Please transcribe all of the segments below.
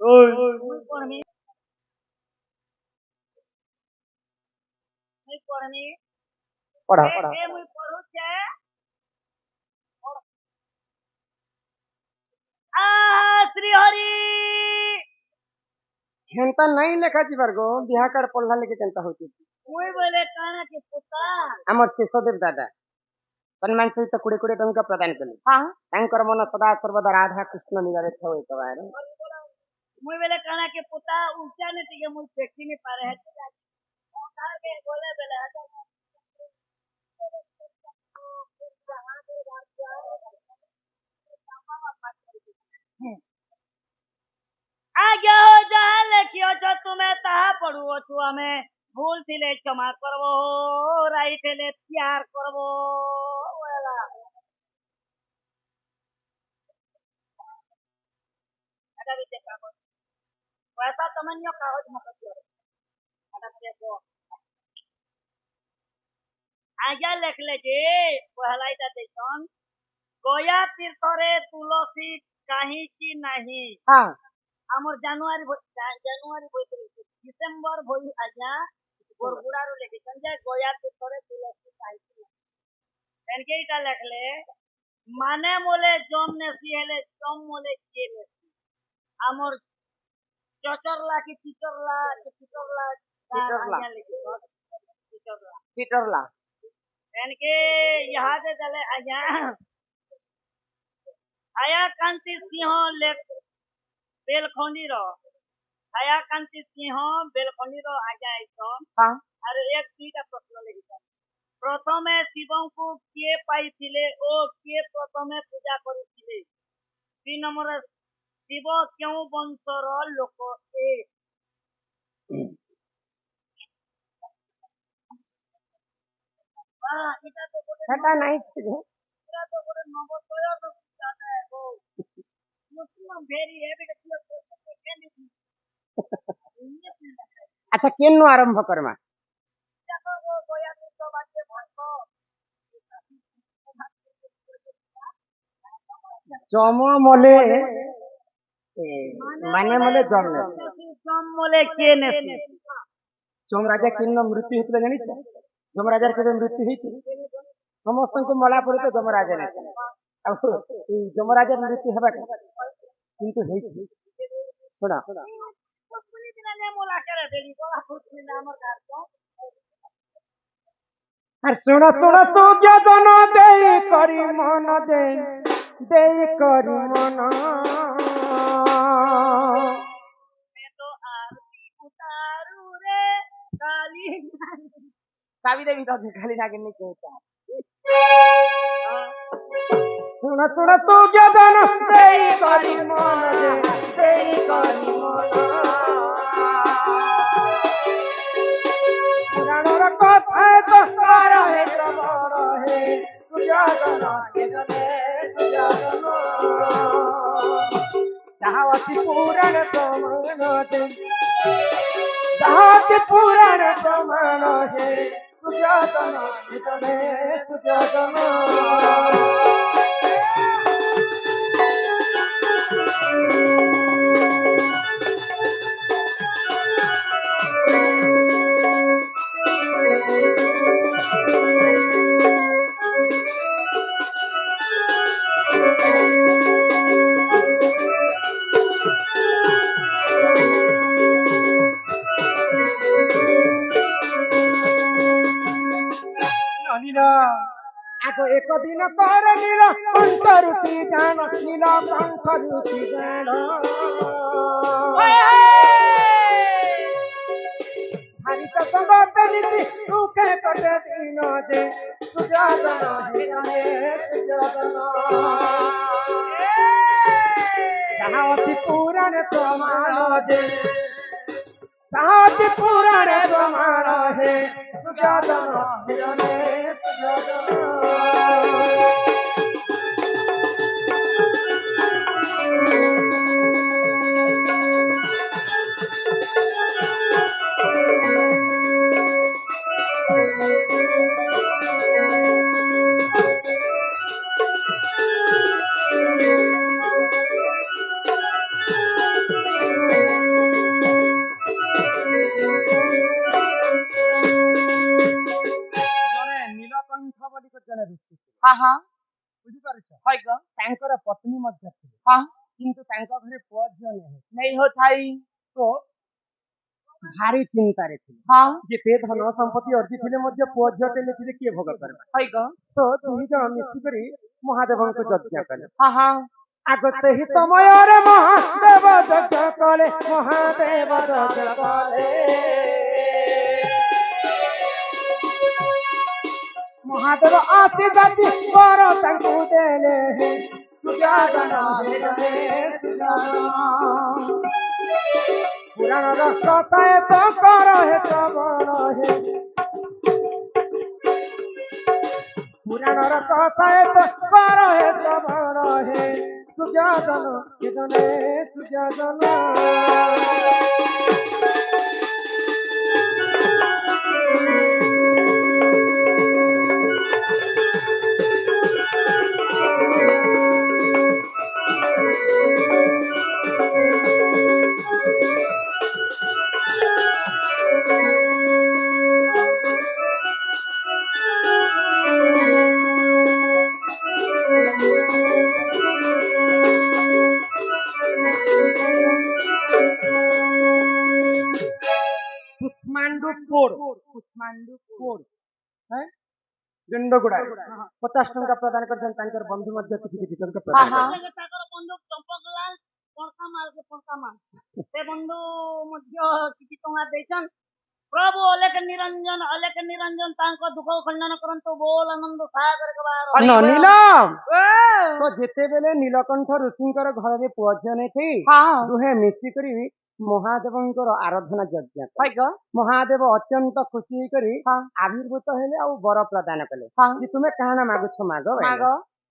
मुई पढ़मी मुई पढ़मी पढ़ा के पढ़ा के मुई पढ़ू छे आ श्री हरि हेंता नहीं लेखा जीवार गो बिहा कर पढ़ला लेके केंता होती मुई बोले काना के पुता आमर शेषदेव दादा सम्मान सहित कुड़े कुड़े टंका प्रदान कले हां तांकर मन सदा सर्वदा राधा कृष्ण निगारे थो एकबार मुई बोले काना के पुता ऊंचा ने टिके मुई देखी नहीं पा रहे थे ओकार के बोले बोले आगे हो जहाँ लेखियो छो तुम्हें ताहा पढ़ुओ छु हमें भूल थिले क्षमा करवो राई थिले प्यार करवो बोला अगर इसे कागज वैसा तमन्यो कागज मत दियो अगर देखो आगे लिख ले जे पहलाई ता देखन गोया तीर्थरे तुलसी काही की नहीं हां आमर জানুয়ারি ডিসেম্বর ভই আজ্ঞা গোরগুড়ারু লিখিছেন যে গয়া তীর্থরে তুলসী চাইছিল এনকে এটা লেখলে মানে মোলে জম নেছি হেলে জম মোলে কে নেছি আমর চচরলা কি চিচরলা চিচরলা। চিচরলা पीटरला एनके यहाँ से चले आया आया कांति सिंह लेख बेलखंडी रो आया कांति सिंह बेलखंडी रो आज्ञा आइछन हां और एक दुईटा प्रश्न लिखिछन प्रथमे शिवंकु किए पाइथिले ओ किए प्रथमे पूजा करुथिले 3 नंबर शिव क्यों वंशर लोक ए हां এটা তো বলে हेटा नहीं छे এটা তো বলে নবতয় জানে গো মুসলিম ভেরি হেভি কে ক্যান্ডিডেট अच्छा केन्नु आरंभ करमा जम मले माने मले जम ने जम मोले के नेसी जम राजा किन्न मृत्यु हेतु जानि जम राजार केबे मृत्यु हेछि समस्त को मला परे तो जम राजा ने अब ई जम राजार मृत्यु हेबा किंतु हेछि सुना पुनी दिन ने मोला करे देली बोला पुनी नाम कार को আর শুনো শুনো সূর্য জন দেই করি মন দেই করি মন मैं तो आरती उतारू रे काली সাবি দেবী তো খালি না কেন কইতা শুনো শুনো সূর্য জন দেই করি মন দেই করি মন পুরাণর কথায় তো রহে বড় হে সুজাগন সুজাগন যাহা আছে পুরাণ প্রমাণ যাহা আছে পুরাণ প্রমাণ হে সুজাগন সুজাগন आगो एक दिन पर नील कंठ रुचि जान नील कंठ रुचि जान हरि तो संगत नीति सुखे कटे दिन दे सुजागन हे सुजागन जहाँ अति पुराण प्रमाण दे जहाँ अति पुराण प्रमाण है सुजागन हे सुजागन ହଁ ହଁ ବୁଝିପାରୁଛ ହଇଗ ତାଙ୍କର ପତ୍ନୀ ମଧ୍ୟ ଥିଲେ ହଁ କିନ୍ତୁ ତାଙ୍କ ଘରେ ପୁଅ ଝିଅ ନାହିଁ ନେଇ ହୋଥାଇ ତ ଭାରି ଚିନ୍ତାରେ ଥିଲେ ହଁ ଯେତେ ଧନ ସମ୍ପତ୍ତି ଅର୍ଜିଥିଲେ ମଧ୍ୟ ପୁଅ ଝିଅ ଟେ ନଥିଲେ କିଏ ଭୋଗ କରିବ ହଇଗ ତ ଦୁଇ ଜଣ ମିଶିକରି ମହାଦେବଙ୍କୁ ଯଜ୍ଞ କଲେ ହଁ ହଁ ଆଗ ସେହି ସମୟରେ ମହାଦେବ ଯଜ୍ଞ କଲେ ମହାଦେବ ଯଜ୍ଞ କଲେ ମହାଦେବ ଆସି ଜାତି ବର ତାଙ୍କୁ ଦେଲେ ସୁଜାନ ଦେଲେ ସୁଜାନ ପୁରାଣର କଥା ତ କର ହେ ଶ୍ରବଣ ହେ ପୁରାଣର କଥା ତ କର ହେ ଶ୍ରବଣ ହେ ସୁଜାନ ଜନେ ସୁଜାନ कुष्मांडू फोड़ हैं गंडगुड़ा 50 टंका प्रदान कर बंधु मध्य किसी टंका प्रदान हाँ, करछन। ତାଙ୍କର ବନ୍ଧୁ ଚମ୍ପକଲାଲ ପଣକା ମାଲ ସେ ବନ୍ଧୁ ମଧ୍ୟ କିଛି ଟଙ୍କା ଦେଇଛନ୍ ପ୍ରଭୁ ଅଲେଖ ନିରଞ୍ଜନ ତାଙ୍କ ଦୁଃଖ ଖଣ୍ଡନ କରନ୍ତୁ ବୋଲ ଆନନ୍ଦ ସାଗର କବାର ନୀଲମ ତ ଯେତେବେଳେ ନୀଳକଣ୍ଠ ଋଷିଙ୍କର ଘରରେ ପୁଅ ଝିଅ ନେଇ ହଁ ଦୁହେଁ ମିଶିକରି ମହାଦେବଙ୍କର ଆରାଧନା ଯଜ୍ଞ କଲେ। ହଇଗ ମହାଦେବ ଅତ୍ୟନ୍ତ ଖୁସି ହେଇକରି ହଁ ଆବିର୍ଭୂତ ହେଲେ ଆଉ ବର ପ୍ରଦାନ କଲେ ହଁ ଯେ ତୁମେ କାଣା ମାଗୁଛ ମାଗ ବୋଇଲେ। ମାଗ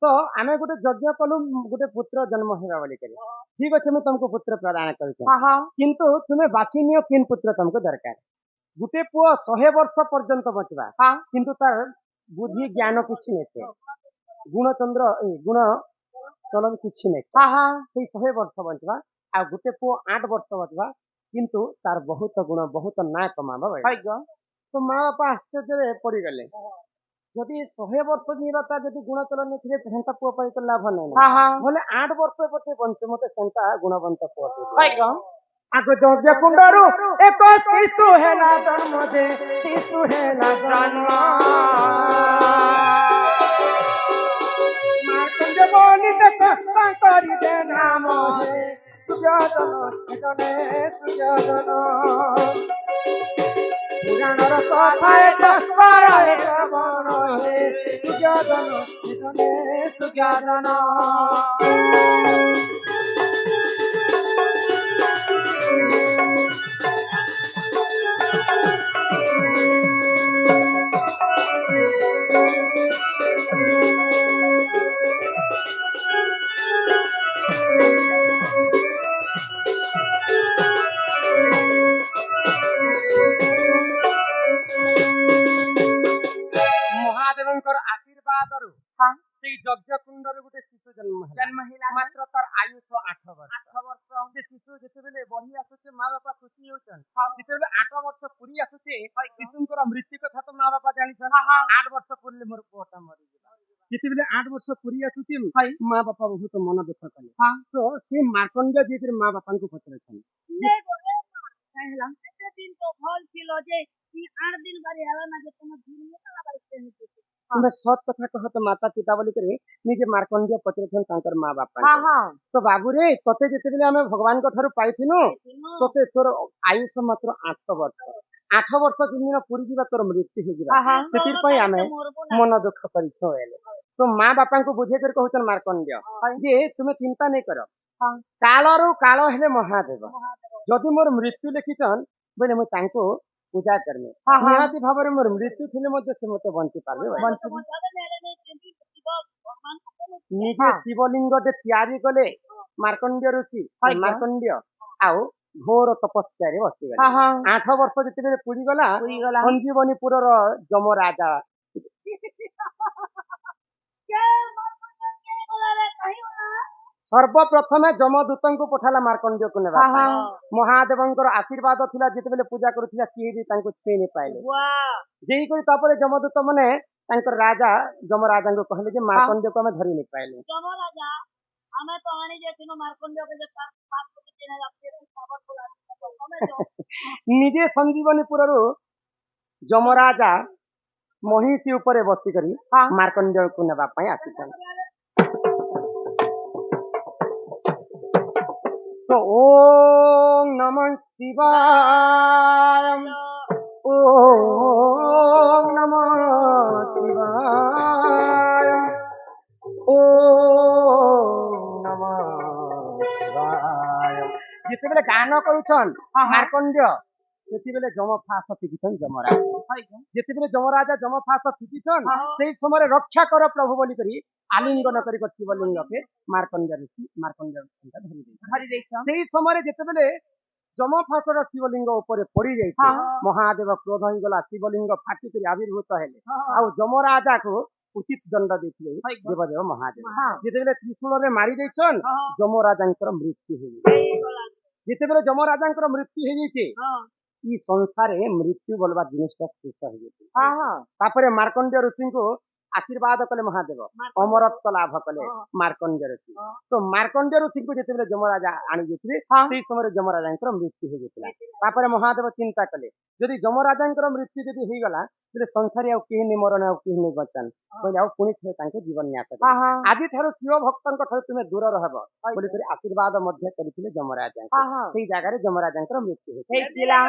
ତ ଆମେ ଗୋଟେ ଯଜ୍ଞ କଲୁ ଗୋଟେ ପୁତ୍ର ଜନ୍ମ ହେବା ବୋଲି କରି ଠିକ ଅଛି ମୁଁ ତମକୁ ପୁତ୍ର ପ୍ରଦାନ କରୁଛି ହଁ ହଁ କିନ୍ତୁ ତୁମେ ବାଛି ନିଅ କିନ୍ ପୁତ୍ର ତମକୁ ଦରକାର ଗୋଟେ ପୁଅ 100 ବର୍ଷ ପର୍ଯ୍ୟନ୍ତ ବଞ୍ଚିବା ହଁ କିନ୍ତୁ ତାର ବୁଦ୍ଧି ଜ୍ଞାନ କିଛି ନେଇଥାଏ ଗୁଣଚନ୍ଦ୍ର ଗୁଣ ଚଲନ କିଛି ନେଇ ହଁ ହଁ ସେଇ 100 ବର୍ଷ ବଞ୍ଚିବା ଆଉ ଗୋଟେ ପୁଅ 8 ବର୍ଷ ବଞ୍ଚିବା କିନ୍ତୁ ତାର ବହୁତ ଗୁଣ ବହୁତ ନାଁ କମାବା ଭାଇ ହଇଗ ତ ମା ବାପା ଆଶ୍ଚର୍ଯ୍ୟରେ ପଡିଗଲେ ଯଦି 100 ବର୍ଷ ଯିବା ତା ଯଦି ଗୁଣ ଚଲନ ନେଇଥିଲେ ସେନ୍ତା ପୁଅ ପାଇ ତ ଲାଭ ନାହିଁ ହଁ ହଁ ବୋଲେ 8 ବର୍ଷ ପଛେ ବଞ୍ଚେ ମତେ ସେନ୍ତା ଗୁଣବନ୍ତ ପୁଅ ହଇଗ ଆଗ ଯଜ୍ଞ କୁଣ୍ଡରୁ ଏକ ଶିଶୁ ହେଲା ଜନ୍ମ ଦେ ଶିଶୁ ହେଲା ଜନ୍ମ ମାର୍କଣ୍ଡ ବନି ଦେଖ ତାଙ୍କରି ଦେ ନାମ ହେ ସୁଜୋଧନ ଜନେ ସୁଜୋଧନ ପୁରାଣର କଥା ଏଟା ପାରେ ଶ୍ରବଣ ହେ ସୁଜୋଧନ ଜନେ ସୁଜୋଧନ ମହାଦେବଙ୍କର ଆଶୀର୍ବାଦରୁ ହଁ ସେଇ ଯଜ୍ଞ କୁଣ୍ଡରେ ଗୋଟେ ଶିଶୁ ଜନ୍ମ ଜନ୍ମ ହେଲା ମାତ୍ର ତାର ଆୟୁଷ 8 ବର୍ଷ 8 ବର୍ଷ ସେ ଶିଶୁ ଯେତେବେଳେ ବଢି ଆସୁଛେ ମା ବାପା ଖୁସି ହେଉଛନ୍ ଯେତେବେଳେ 8 ବର୍ଷ ପୁରୀ ଆସୁଛେ ଶିଶୁଙ୍କର ମୃତ୍ୟୁ କଥା ତ ମା ବାପା ଜାଣିଛନ୍ ହଁ ହଁ 8 ବର୍ଷ ପୁରିଲେ ମୋର ପୁଅଟା ମରିଯିବ ଯେତେବେଳେ 8 ବର୍ଷ ପୁରୀ ଆସୁଛି ମା ବାପା ବହୁତ ମନ ଦୁଃଖ କଲେ ହଁ ତ ସେ ମାର୍କଣ୍ଡ ଯିଏ ମା ବାପାଙ୍କୁ ପଚାରୁଛନ୍ତି ହେଲା ଏତେ ଦିନ ତ ଭଲ ছিল ଯେ 8 ଦିନ ବାରି ହେଲା ନା ଯେ ତମ ଝିଅ କଲା ବାରି କେମିତି ତୁମେ ସତ କଥା କହ ତ ମାତା ପିତା ବୋଲିକରି ନିଜେ ମାର୍କଣ୍ଡିୟ ପଚାରୁଛନ୍ତି ତାଙ୍କର ମା ବାପା ହଁ ହଁ ତ ବାବୁରେ ତତେ ଯେତେବେଳେ ଆମେ ଭଗବାନଙ୍କ ଠାରୁ ପାଇଥିଲୁ ତତେ ତୋର ଆୟୁଷ ମାତ୍ର 8 ବର୍ଷ 8 ବର୍ଷ ଯୋଉଦିନ ପୁରୀ ଯିବା ତୋର ମୃତ୍ୟୁ ହେଇଯିବା ହଁ ସେଥିପାଇଁ ଆମେ ମନ ଦୁଃଖ କରିଛୁ ହେଲେ ତ ମା ବାପାଙ୍କୁ ବୁଝେଇ କରି କହୁଛନ୍ ମାର୍କଣ୍ଡିୟ ଯେ ତୁମେ ଚିନ୍ତା ନେଇ କର ହଁ କାଳରୁ କାଳ ହେଲେ ମହାଦେବ ଯଦି ମୋର ମୃତ୍ୟୁ ଲେଖିଛନ୍ ବୋଇଲେ ମୁଁ ତାଙ୍କୁ ପୂଜା କରିମି ହଁ, ହଁ। ନିହାତି ଭାବରେ ମୋର ମୃତ୍ୟୁ ଥିଲେ ମଧ୍ୟ ସେ ମତେ ବଞ୍ଚି ପାରିବେ ନିଜେ ହଁ। ଶିବଲିଙ୍ଗଟେ ତିଆରି କଲେ ମାର୍କଣ୍ଡିୟ ଋଷି ଆଜ୍ଞା। ମାର୍କଣ୍ଡିୟ ଆଉ ଘୋର ତପସ୍ୟାରେ ବସିଗଲେ ହଁ ହଁ 8 ବର୍ଷ ଯେତେବେଳେ ପୁରିଗଲା ପୁରିଗଲା। ସଞ୍ଜୀବନୀପୁରର ଯମ ରାଜା ସର୍ବପ୍ରଥମେ ଯମଦୂତଙ୍କୁ ପଠାଲା ମାର୍କଣ୍ଡିୟକୁ ନେବା ହଁ, ପାଇଁ ହଁ। ମହାଦେବଙ୍କର ଆଶୀର୍ବାଦ ଥିଲା ଯେତେବେଳେ ପୂଜା କରୁଥିଲା କିଏ ବି ତାଙ୍କୁ ଛୁଇଁ ନି ପାଇଲେ ଯେଇକରି ତାପରେ ଯମଦୂତ ମାନେ ତାଙ୍କର ରାଜା ଯମରାଜାଙ୍କୁ କହିଲେ ଯେ ମାର୍କଣ୍ଡେୟକୁ ଆମେ ଧରି ନେଇ ପାଇଲୁ। ଯମରାଜା ଆମେ ତ ଆଣି ଯାଇଥିଲୁ ମାର୍କଣ୍ଡେୟକୁ ଯେ ତାର ପାପ ଦିନ ରାତିରେ ଖବର କଲା ତମେ ତ ନିଜେ ସଞ୍ଜୀବନୀପୁରରୁ ଯମରାଜା ମହିଷୀ ଉପରେ ବସିକରି ମାର୍କଣ୍ଡେୟକୁ ନେବା ପାଇଁ ଆସିଛନ୍ତି। ତ ଓಂ ନମଃ ଶିବାୟ, ଓಂ ନମଃ ଶିବାୟ, ଓಂ ନମଃ ଶିବାୟ। ଯେତେବେଳେ ଗାନ କରୁଛନ୍ ମାର୍କଣ୍ଡେୟ ସେତେବେଳେ ଯମଫାସ ଫିକିଛନ୍ ଯମରାଜ। ଯେତେବେଳେ ଯମରାଜା ଯମଫାସ ଫିକିଛନ୍ ସେଇ ସମୟରେ ରକ୍ଷା କର ପ୍ରଭୁ ବୋଲିକରି ଆଲିଙ୍ଗନ କରି ଶିବଲିଙ୍ଗକେ ମାର୍କଣ୍ଡେୟ ଋଷି ଧରି ଦେଇଛନ୍। ସେଇ ସମୟରେ ଯେତେବେଳେ ଯମଫାସର ଶିବଲିଙ୍ଗ ଉପରେ ପଡି ଯାଇଛି, ମହାଦେବ କ୍ରୋଧ ହେଇଗଲା, ଶିବଲିଙ୍ଗ ଫାଟିକରି ଆବିର୍ଭୂତ ହେଲେ ଆଉ ଯମରାଜାକୁ ଉଚିତ ଦଣ୍ଡ ଦେଇଥିଲେ ଦେବଦେବ ମହାଦେବ। ଯେତେବେଳେ ତ୍ରିଶୂଳରେ ମାରି ଦେଇଛନ୍ ଯମରାଜାଙ୍କର ମୃତ୍ୟୁ ହେଇଯାଇଛି। ଯେତେବେଳେ ଯମରାଜାଙ୍କର ମୃତ୍ୟୁ ହେଇଯାଇଛି ଇ ସଂସାରେ ମୃତ୍ୟୁ ବୋଲବା ଜିନିଷଟା ଶେଷ ହେଇଯାଇଛି। ତାପରେ ମାର୍କଣ୍ଡେୟ ଋଷିଙ୍କୁ ଆଶୀର୍ବାଦ କଲେ ମହାଦେବ, ଅମରତ୍ୱ ଲାଭ କଲେ ମାର୍କଣ୍ଡେୟ ଋଷି। ତ ମାର୍କଣ୍ଡେୟ ଋଷିଙ୍କୁ ଯେତେବେଳେ ଯମରାଜା ଆଣି ଯାଇଥିଲେ ସେଇ ସମୟରେ ଯମରାଜାଙ୍କର ମୃତ୍ୟୁ ହେଇଯାଇଥିଲା। ତାପରେ ମହାଦେବ ଚିନ୍ତା କଲେ ଯଦି ଯମରାଜାଙ୍କର ମୃତ୍ୟୁ ଯଦି ହେଇଗଲା ତେବେ ସଂସାରେ ଆଉ କେହି ନେଇ ମରଣ, ଆଉ କେହି ନେଇ ବଞ୍ଚନ୍, କହିଲେ ଆଉ ପୁଣି ଥରେ ତାଙ୍କୁ ଜୀବନ ନ୍ୟାସ ଆଜିଠାରୁ ଶିବ ଭକ୍ତଙ୍କ ଠାରୁ ତୁମେ ଦୂର ରହିବ ବୋଲିକରି ଆଶୀର୍ବାଦ ମଧ୍ୟ କରିଥିଲେ ଯମରାଜାଙ୍କୁ। ସେଇ ଜାଗାରେ ଯମରାଜାଙ୍କର ମୃତ୍ୟୁ ହେଇଥିଲା।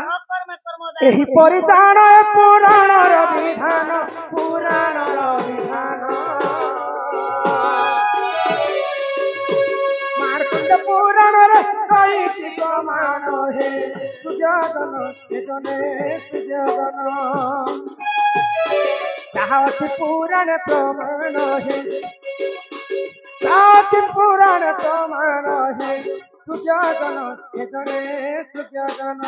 ଏହିପରି ଜାଣ ପୁରାଣର ବିଧାନ, ପୁରାଣର ବିଧାନ। ମାର୍କଣ୍ଡ ପୁରାଣରେ ରହିଛି ପ୍ରମାଣ ହେ ସୁଯୋଗନ ଜନେ ସୁଯୋଗନ। ଯାହା ଅଛି ପୁରାଣ ପ୍ରମାଣ ହେ, ଯାହା ପୁରାଣ ପ୍ରମାଣ ହେ ସୁଯୋଗନ ଜନେ ସୁଯୋଗନ।